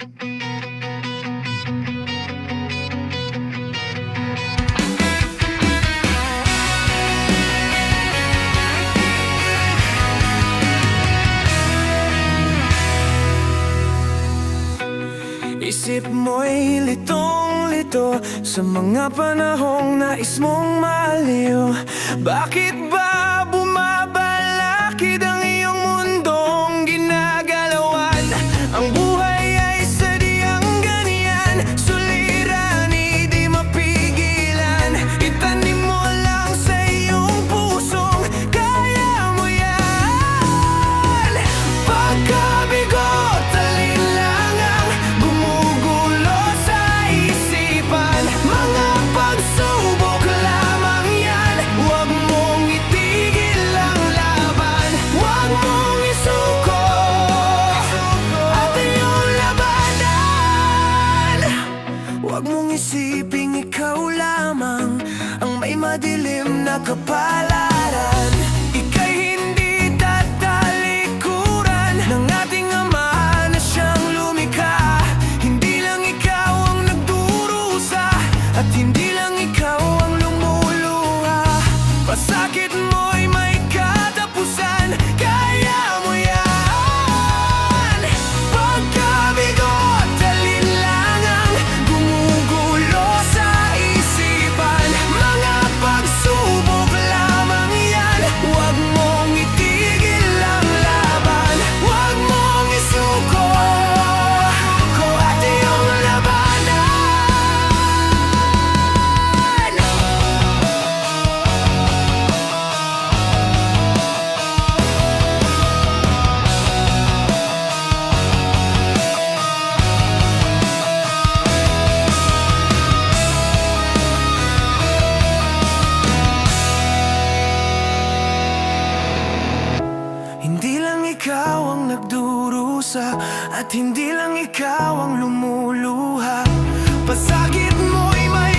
Isip mo'y litong-lito sa mga panahong nais mong maliw. Bakit ba bumabalakid ang iyong mundong ginagalawan? Ang buhay ay sadyang ganyan, suliranin di mapigilan. Itanim mo lang sa iyong pusong kaya mo yan. Pagkabigot, alinlangang gumugulo sa isipan. Mga pagsubok lamang yan, huwag mong itigil ang laban. Huwag mong isuko at iyong labanan. Huwag mong isiping ikaw lamang ang may madilim na kapalaran. Ika'y hindi tatalikuran ng ating Ama na siyang lumikha. Hindi lang ikaw ang nagdurusa at hindi lang ikaw ang lumuluha. Pasakit mo'y may katapusan, kaya mo yan. Pagkabigot, alinlangang gumugulo sa isipan. Mga pagsubok lamang yan, huwag mong itigil ang laban. Huwag mong isuko at iyong labanan. Hindi lang ikaw ang nagdurusa at hindi lang ikaw ang lumuluha. Pasakit mo'y may